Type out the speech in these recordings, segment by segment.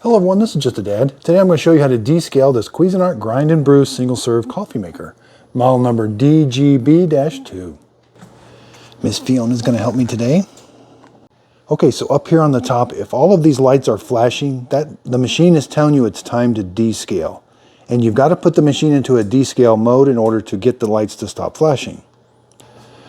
Hello everyone, this is Just a Dad. Today I'm going to show you how to descale this Cuisinart Grind and Brew single serve coffee maker. Model number DGB-2. Miss Fiona is going to help me today. Okay, so up here on the top, if all of these lights are flashing, the machine is telling you it's time to descale. And you've got to put the machine into a descale mode in order to get the lights to stop flashing.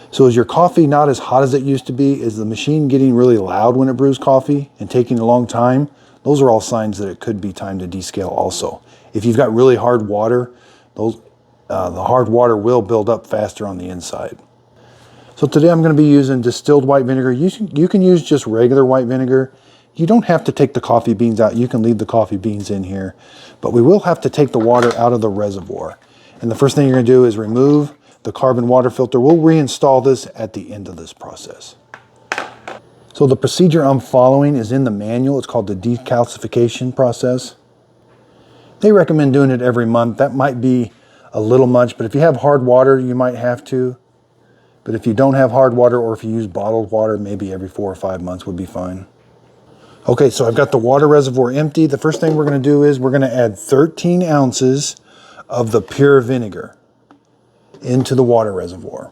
So is your coffee not as hot as it used to be? Is the machine getting really loud when it brews coffee and taking a long time? Those are all signs that it could be time to descale also. If you've got really hard water, the hard water will build up faster on the inside. So today I'm going to be using distilled white vinegar. You can use just regular white vinegar. You don't have to take the coffee beans out. You can leave the coffee beans in here. But we will have to take the water out of the reservoir. And the first thing you're going to do is remove the carbon water filter. We'll reinstall this at the end of this process. So the procedure I'm following is in the manual. It's called the decalcification process. They recommend doing it every month. That might be a little much, but if you have hard water, you might have to. But if you don't have hard water, or if you use bottled water, maybe every 4 or 5 months would be fine. Okay, so I've got the water reservoir empty. The first thing we're going to do is we're going to add 13 ounces of the pure vinegar into the water reservoir.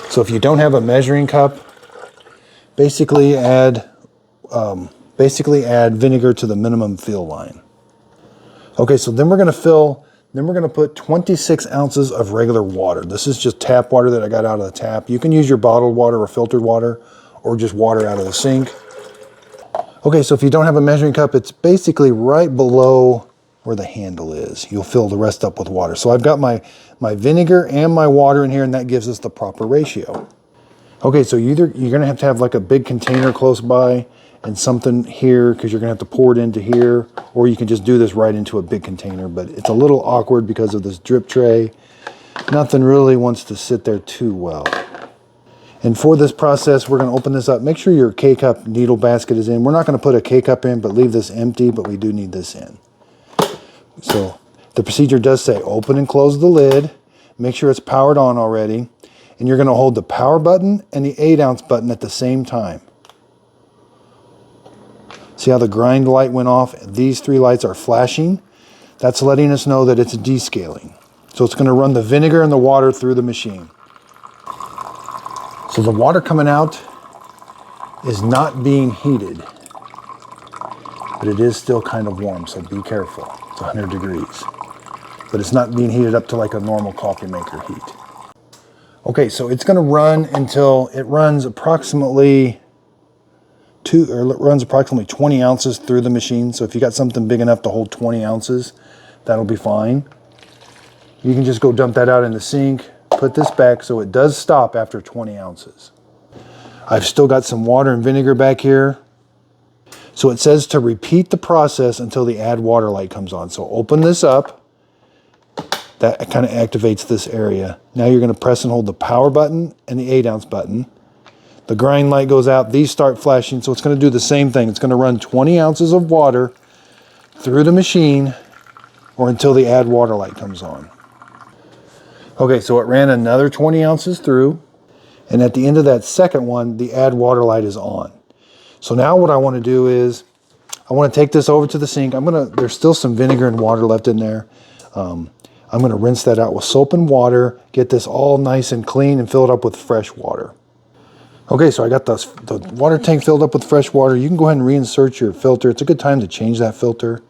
So if you don't have a measuring cup, basically add vinegar to the minimum fill line. Okay, so then we're going to put 26 ounces of regular water. This is just tap water that I got out of the tap. You can use your bottled water or filtered water, or just water out of the sink. Okay, so if you don't have a measuring cup, it's basically right below where the handle is. You'll fill the rest up with water. So I've got my vinegar and my water in here, and that gives us the proper ratio. Okay, so you're gonna have to have like a big container close by and something here, because you're gonna have to pour it into here, or you can just do this right into a big container, but it's a little awkward because of this drip tray. Nothing really wants to sit there too well. And for this process, we're gonna open this up. Make sure your K-cup needle basket is in. We're not gonna put a K-cup in, but leave this empty, but we do need this in. So the procedure does say open and close the lid, make sure it's powered on already, and you're going to hold the power button and the 8-ounce button at the same time. See how the grind light went off? These 3 lights are flashing. That's letting us know that it's descaling. So it's going to run the vinegar and the water through the machine. So the water coming out is not being heated, but it is still kind of warm, so be careful. It's 100 degrees, but it's not being heated up to like a normal coffee maker heat. Okay, so it's going to run until it runs approximately 20 ounces through the machine. So if you got something big enough to hold 20 ounces, that'll be fine. You can just go dump that out in the sink, put this back so it does stop after 20 ounces. I've still got some water and vinegar back here. So it says to repeat the process until the add water light comes on. So open this up. That kind of activates this area. Now you're going to press and hold the power button and the 8-ounce button. The grind light goes out. These start flashing. So it's going to do the same thing. It's going to run 20 ounces of water through the machine, or until the add water light comes on. Okay, so it ran another 20 ounces through. And at the end of that second one, the add water light is on. So now what I want to do is, I want to take this over to the sink. There's still some vinegar and water left in there. I'm going to rinse that out with soap and water, get this all nice and clean, and fill it up with fresh water. Okay, so I got the water tank filled up with fresh water. You can go ahead and reinsert your filter. It's a good time to change that filter.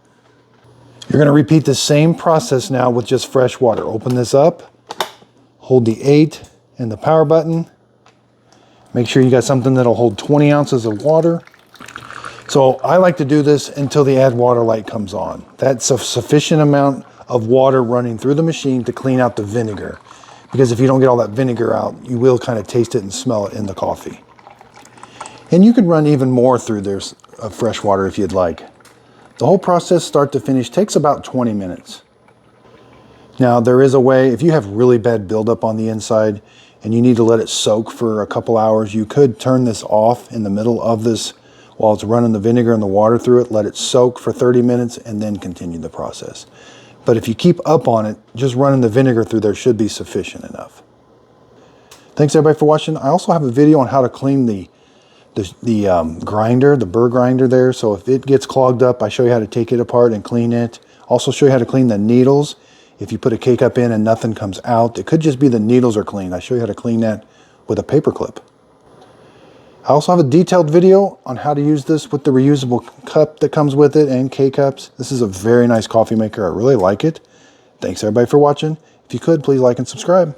You're going to repeat the same process now with just fresh water. Open this up, hold the 8 and the power button. Make sure you got something that'll hold 20 ounces of water. So I like to do this until the add water light comes on. That's a sufficient amount of water running through the machine to clean out the vinegar. Because if you don't get all that vinegar out, you will kind of taste it and smell it in the coffee. And you can run even more through this fresh water if you'd like. The whole process, start to finish, takes about 20 minutes. Now there is a way, if you have really bad buildup on the inside, and you need to let it soak for a couple hours, you could turn this off in the middle of this while it's running the vinegar and the water through it, let it soak for 30 minutes, and then continue the process. But if you keep up on it, just running the vinegar through there should be sufficient enough. Thanks everybody for watching. I also have a video on how to clean the the grinder, the Burr grinder there. So if it gets clogged up, I show you how to take it apart and clean it. Also show you how to clean the needles. If you put a K-cup in and nothing comes out, it could just be the needles are clean. I show you how to clean that with a paper clip. I also have a detailed video on how to use this with the reusable cup that comes with it and K-cups. This is a very nice coffee maker. I really like it. Thanks everybody for watching. If you could, please like and subscribe.